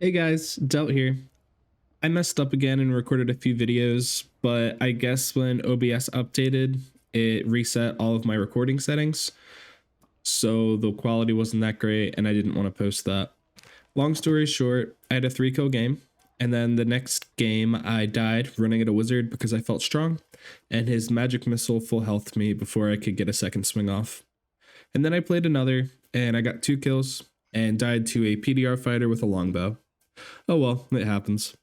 Hey guys, Delt here. I messed up again and recorded a few videos, but I guess when OBS updated, it reset all of my recording settings. So the quality wasn't that great and I didn't want to post that. Long story short, I had a 3-kill game, and then the next game I died running at a wizard because I felt strong, and his magic missile full healthed me before I could get a second swing off. And then I played another, and I got 2 kills and died to a PDR fighter with a longbow. Oh well, it happens.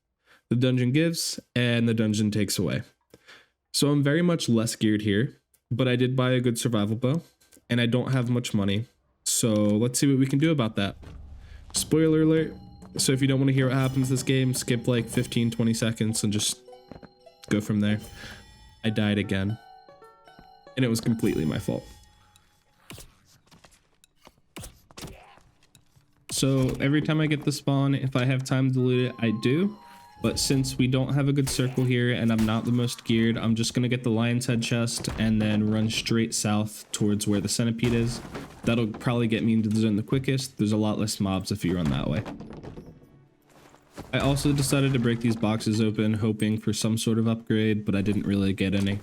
The dungeon gives, and the dungeon takes away. So I'm very much less geared here, but I did buy a good survival bow, and I don't have much money. So let's see what we can do about that. Spoiler alert. So if you don't want to hear what happens this game, skip like 15-20 seconds and just go from there. I died again, and it was completely my fault. So every time I get the spawn, if I have time to loot it, I do. But since we don't have a good circle here and I'm not the most geared, I'm just going to get the lion's head chest and then run straight south towards where the centipede is. That'll probably get me into the zone the quickest. There's a lot less mobs if you run that way. I also decided to break these boxes open, hoping for some sort of upgrade, but I didn't really get any.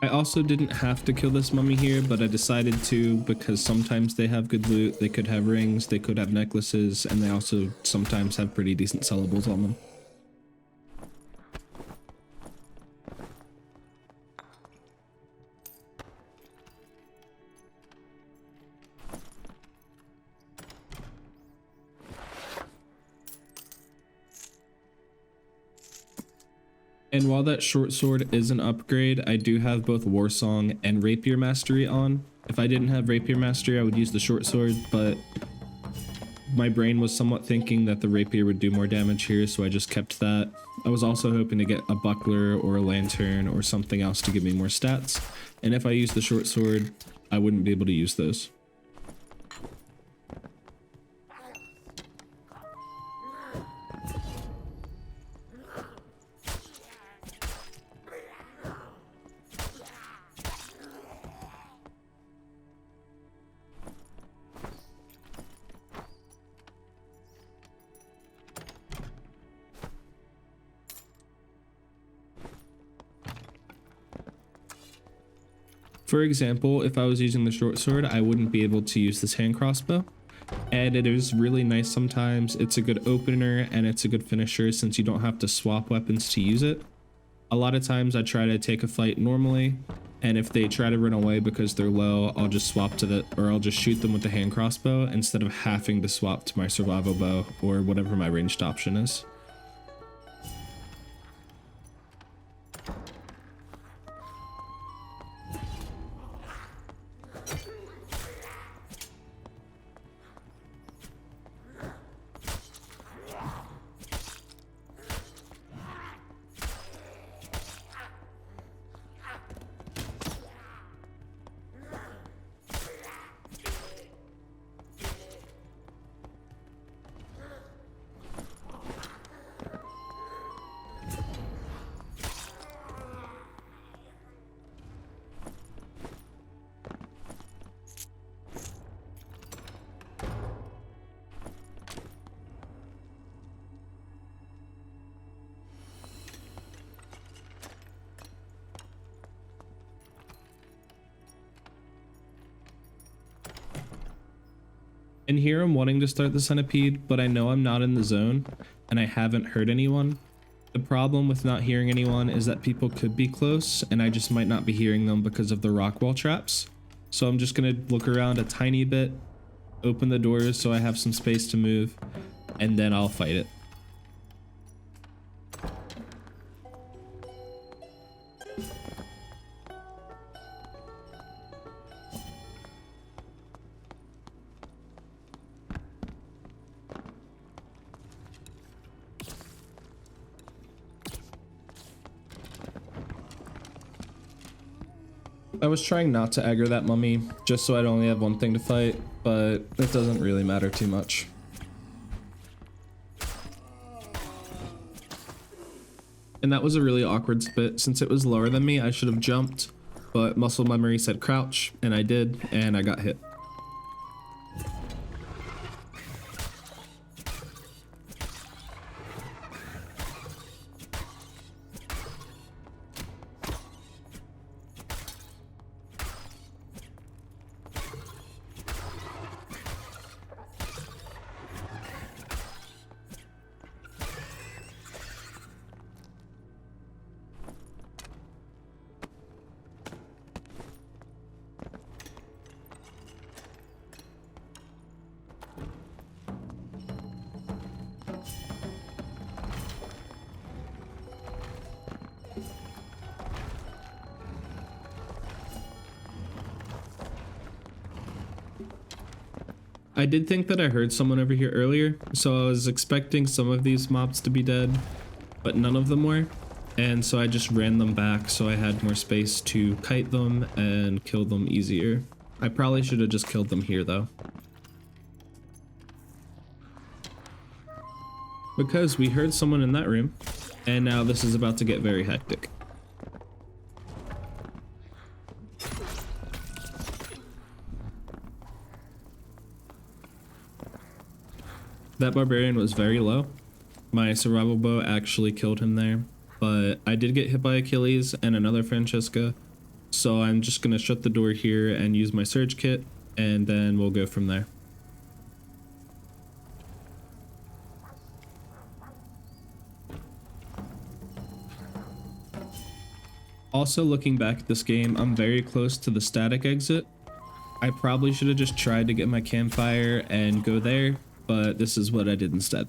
I also didn't have to kill this mummy here, but I decided to because sometimes they have good loot, they could have rings, they could have necklaces, and they also sometimes have pretty decent sellables on them. And while that short sword is an upgrade, I do have both Warsong and Rapier Mastery on. If I didn't have Rapier Mastery, I would use the short sword, but my brain was somewhat thinking that the Rapier would do more damage here, so I just kept that. I was also hoping to get a buckler or a lantern or something else to give me more stats, and if I used the short sword, I wouldn't be able to use those. For example, if I was using the short sword, I wouldn't be able to use this hand crossbow. And it is really nice sometimes. It's a good opener and it's a good finisher since you don't have to swap weapons to use it. A lot of times I try to take a fight normally, and if they try to run away because they're low, I'll just swap to I'll just shoot them with the hand crossbow instead of having to swap to my survival bow or whatever my ranged option is. And here I'm wanting to start the centipede, but I know I'm not in the zone and I haven't hurt anyone. The problem with not hearing anyone is that people could be close and I just might not be hearing them because of the rock wall traps. So I'm just gonna look around a tiny bit, open the doors so I have some space to move, and then I'll fight it. I was trying not to aggro that mummy just so I'd only have one thing to fight, but it doesn't really matter too much. And that was a really awkward spit. Since it was lower than me, I should have jumped, but muscle memory said crouch, and I did, and I got hit. I did think that I heard someone over here earlier, so I was expecting some of these mobs to be dead, but none of them were, and so I just ran them back so I had more space to kite them and kill them easier. I probably should have just killed them here though. Because we heard someone in that room, and now this is about to get very hectic. That barbarian was very low. My survival bow actually killed him there, but I did get hit by Achilles and another Francesca, so I'm just gonna shut the door here and use my surge kit, and then we'll go from there. Also, looking back at this game, I'm very close to the static exit. I probably should have just tried to get my campfire and go there, but this is what I did instead.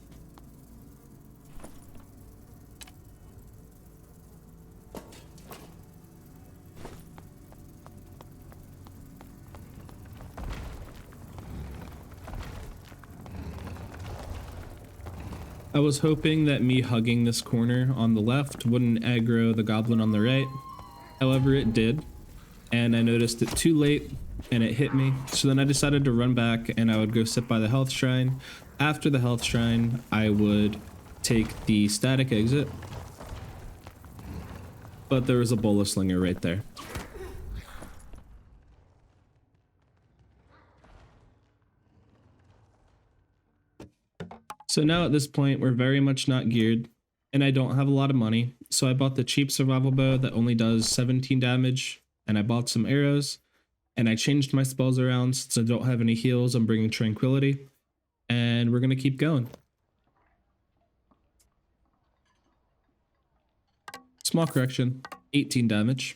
I was hoping that me hugging this corner on the left wouldn't aggro the goblin on the right. However, it did, and I noticed it too late and it hit me. So then I decided to run back and I would go sit by the health shrine. After the health shrine, I would take the static exit, but there was a bola slinger right there. So now at this point, we're very much not geared, and I don't have a lot of money, so I bought the cheap survival bow that only does 17 damage, and I bought some arrows, and I changed my spells around since I don't have any heals. I'm bringing tranquility, and we're gonna keep going. Small correction, 18 damage.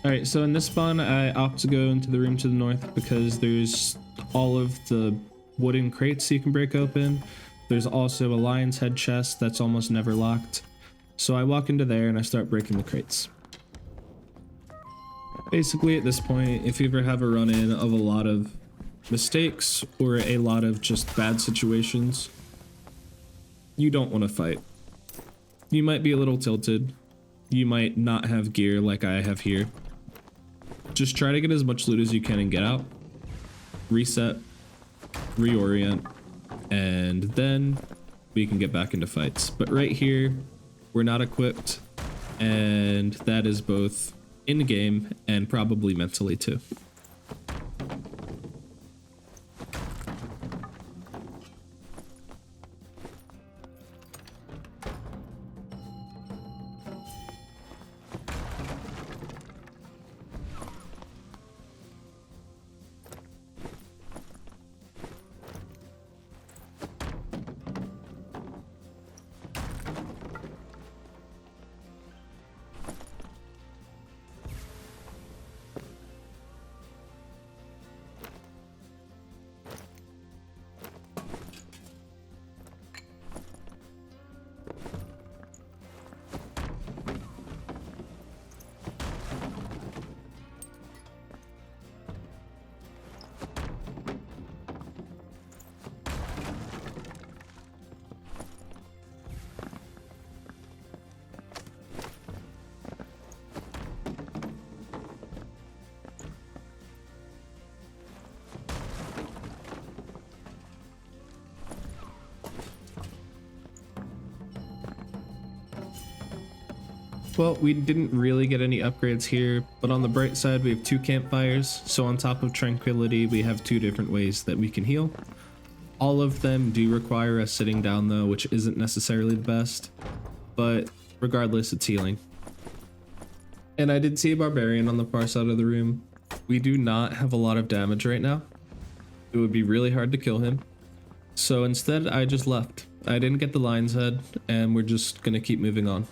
Alright, so in this spawn, I opt to go into the room to the north because there's all of the wooden crates you can break open. There's also a lion's head chest that's almost never locked. So I walk into there and I start breaking the crates. Basically, at this point, if you ever have a run-in of a lot of mistakes or a lot of just bad situations, you don't want to fight. You might be a little tilted. You might not have gear like I have here. Just try to get as much loot as you can and get out. Reset, reorient, and then we can get back into fights. But right here, we're not equipped, and that is both in game and probably mentally too. Well, we didn't really get any upgrades here, but on the bright side we have 2 campfires, so on top of tranquility we have 2 different ways that we can heal. All of them do require us sitting down though, which isn't necessarily the best, but regardless it's healing. And I did see a barbarian on the far side of the room. We do not have a lot of damage right now. It would be really hard to kill him. So instead I just left. I didn't get the lion's head and we're just gonna keep moving on.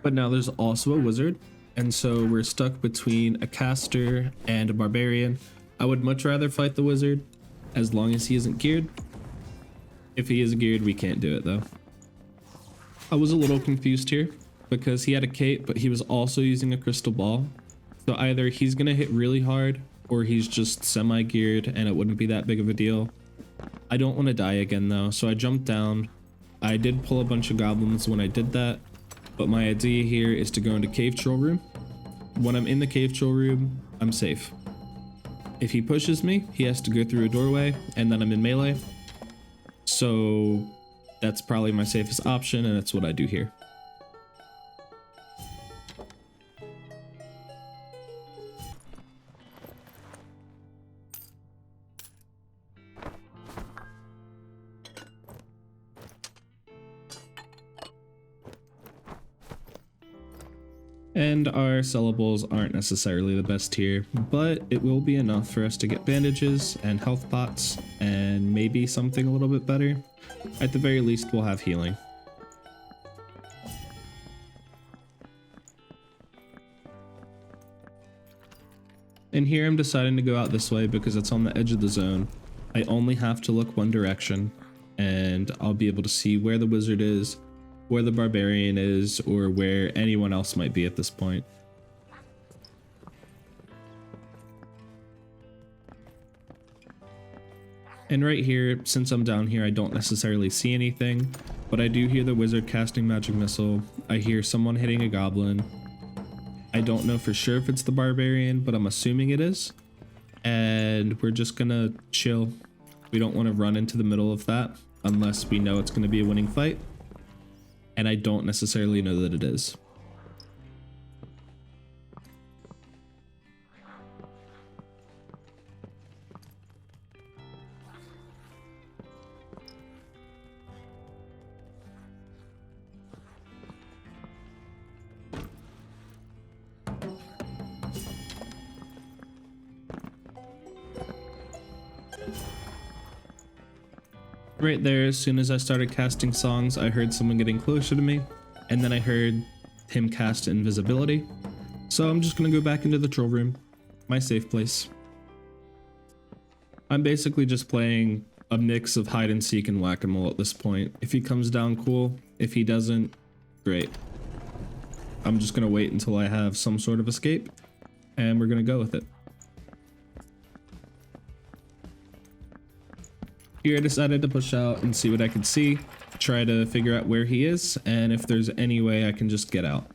But now there's also a wizard, and so we're stuck between a caster and a barbarian. I would much rather fight the wizard, as long as he isn't geared. If he is geared, we can't do it though. I was a little confused here, because he had a cape, but he was also using a crystal ball. So either he's gonna hit really hard, or he's just semi-geared and it wouldn't be that big of a deal. I don't want to die again though, so I jumped down. I did pull a bunch of goblins when I did that. But my idea here is to go into cave troll room. When I'm in the cave troll room, I'm safe. If he pushes me, he has to go through a doorway and then I'm in melee. So that's probably my safest option and that's what I do here. And our sellables aren't necessarily the best here, but it will be enough for us to get bandages and health pots and maybe something a little bit better. At the very least, we'll have healing. And here I'm deciding to go out this way because it's on the edge of the zone. I only have to look one direction and I'll be able to see where the wizard is, where the barbarian is, or where anyone else might be at this point. And right here, since I'm down here, I don't necessarily see anything, but I do hear the wizard casting magic missile. I hear someone hitting a goblin. I don't know for sure if it's the barbarian, but I'm assuming it is. And we're just gonna chill. We don't want to run into the middle of that unless we know it's gonna be a winning fight. And I don't necessarily know that it is. Right there, as soon as I started casting songs, I heard someone getting closer to me, and then I heard him cast invisibility. So I'm just gonna go back into the troll room, my safe place. I'm basically just playing a mix of hide and seek and whack-a-mole at this point. If he comes down, cool. If he doesn't, great. I'm just gonna wait until I have some sort of escape, and we're gonna go with it. Here I decided to push out and see what I could see, try to figure out where he is, and if there's any way I can just get out.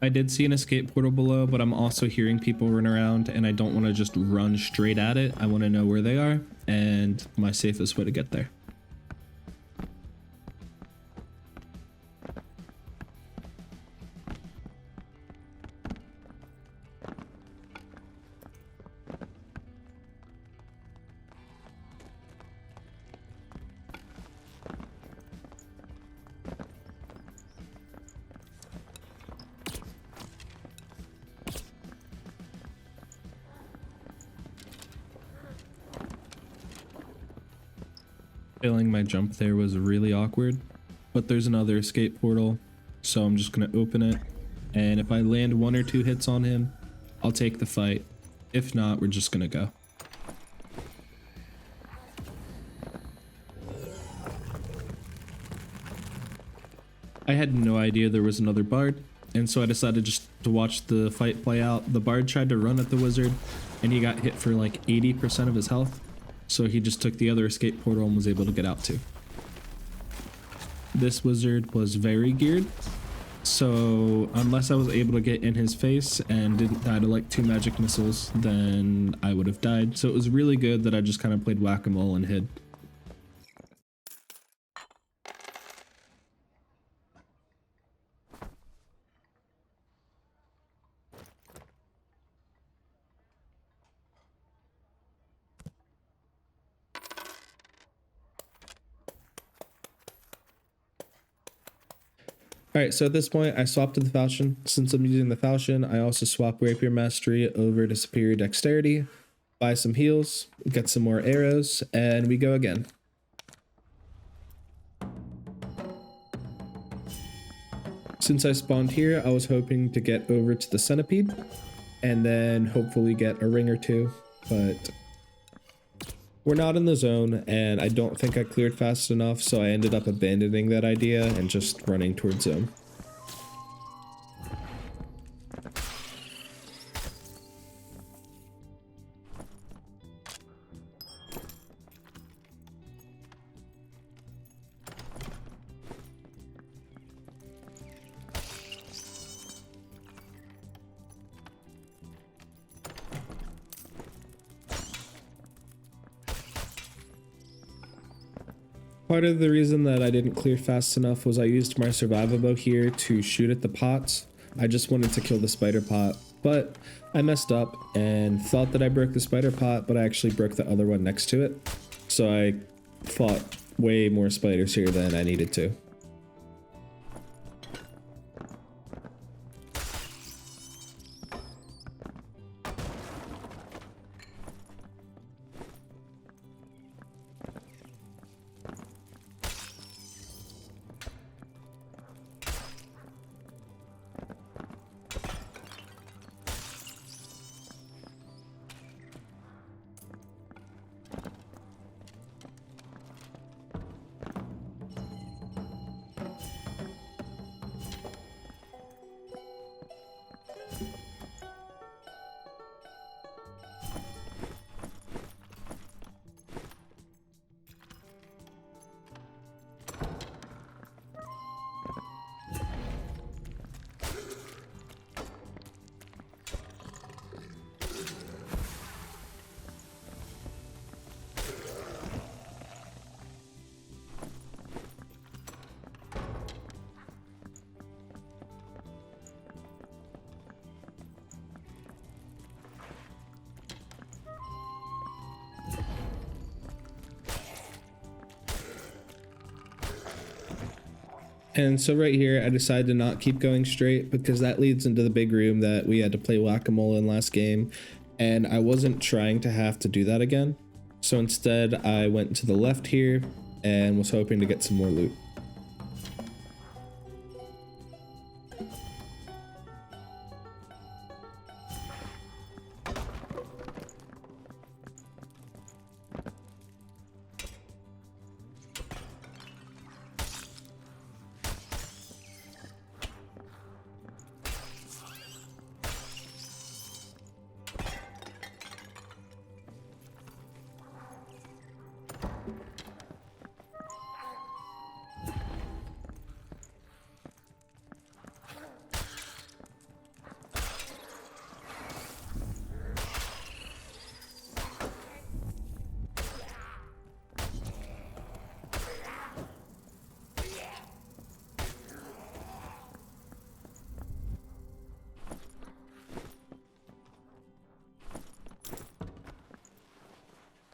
I did see an escape portal below, but I'm also hearing people run around and I don't want to just run straight at it. I want to know where they are and my safest way to get there. Failing my jump there was really awkward, but there's another escape portal, so I'm just gonna open it, and if I land 1 or 2 hits on him, I'll take the fight. If not, we're just gonna go. I had no idea there was another bard, and so I decided just to watch the fight play out. The bard tried to run at the wizard, and he got hit for like 80% of his health, so he just took the other escape portal and was able to get out too. This wizard was very geared, so unless I was able to get in his face and didn't die to like 2 magic missiles, then I would have died. So it was really good that I just kind of played whack-a-mole and hid. Alright, so at this point I swapped to the falchion. Since I'm using the falchion, I also swap rapier mastery over to superior dexterity, buy some heals, get some more arrows, and we go again. Since I spawned here, I was hoping to get over to the centipede and then hopefully get a ring or two, but we're not in the zone, and I don't think I cleared fast enough, so I ended up abandoning that idea and just running towards zone. Part of the reason that I didn't clear fast enough was I used my survival bow here to shoot at the pots. I just wanted to kill the spider pot, but I messed up and thought that I broke the spider pot, but I actually broke the other one next to it. So I fought way more spiders here than I needed to. And so right here, I decided to not keep going straight because that leads into the big room that we had to play whack-a-mole in last game. And I wasn't trying to have to do that again. So instead, I went to the left here and was hoping to get some more loot.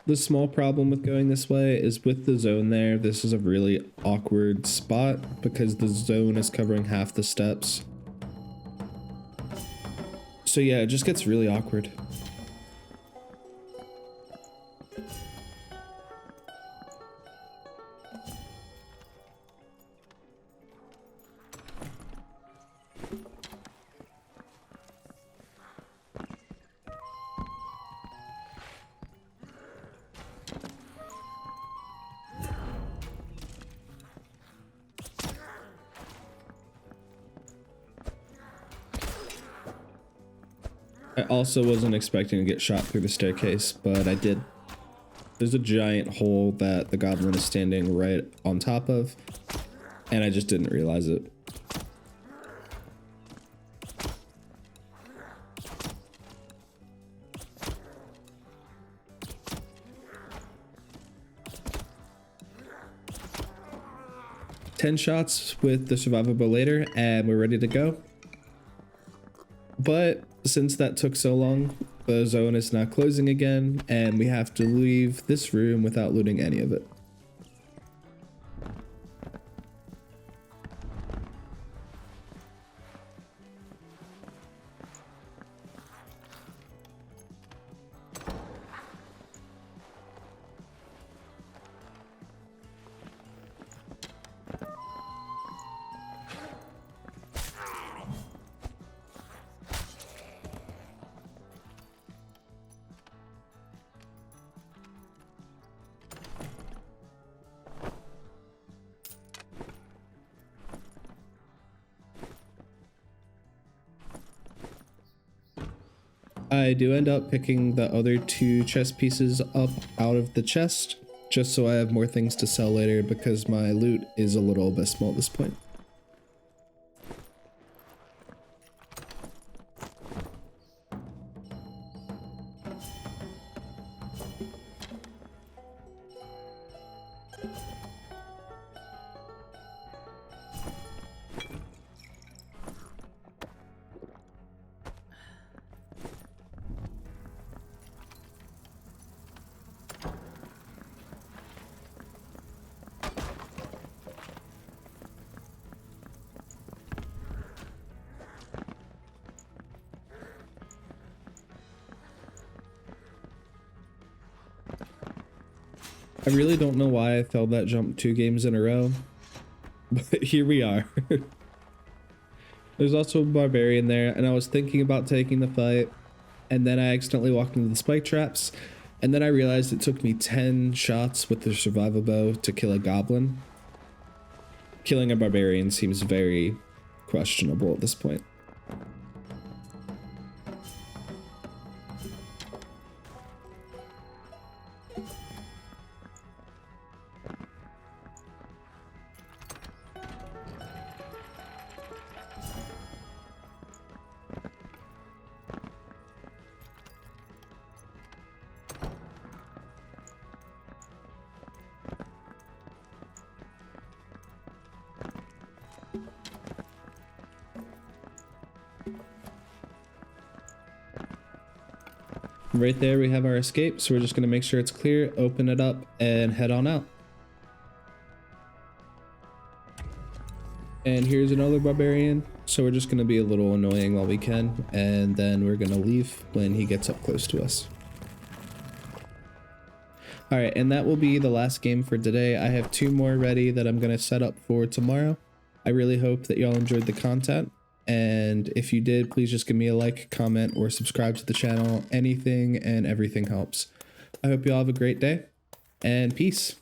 The small problem with going this way is with the zone there, this is a really awkward spot because the zone is covering half the steps. So yeah, it just gets really awkward. I also wasn't expecting to get shot through the staircase, but I did. There's a giant hole that the goblin is standing right on top of, and I just didn't realize it. Ten shots with the survivable later, and we're ready to go. But since that took so long, the zone is now closing again, and we have to leave this room without looting any of it. I do end up picking the other 2 chest pieces up out of the chest, just so I have more things to sell later because my loot is a little abysmal at this point. I really don't know why I failed that jump 2 games in a row, but here we are. There's also a barbarian there, and I was thinking about taking the fight, and then I accidentally walked into the spike traps, and then I realized it took me 10 shots with the survival bow to kill a goblin. Killing a barbarian seems very questionable at this point. Right there we have our escape, so we're just going to make sure it's clear, open it up, and head on out. And here's another barbarian, so we're just going to be a little annoying while we can, and then we're going to leave when he gets up close to us. Alright, and that will be the last game for today. I have 2 more ready that I'm going to set up for tomorrow. I really hope that y'all enjoyed the content. And if you did, please just give me a like, comment, or subscribe to the channel. Anything and everything helps. I hope you all have a great day, and peace.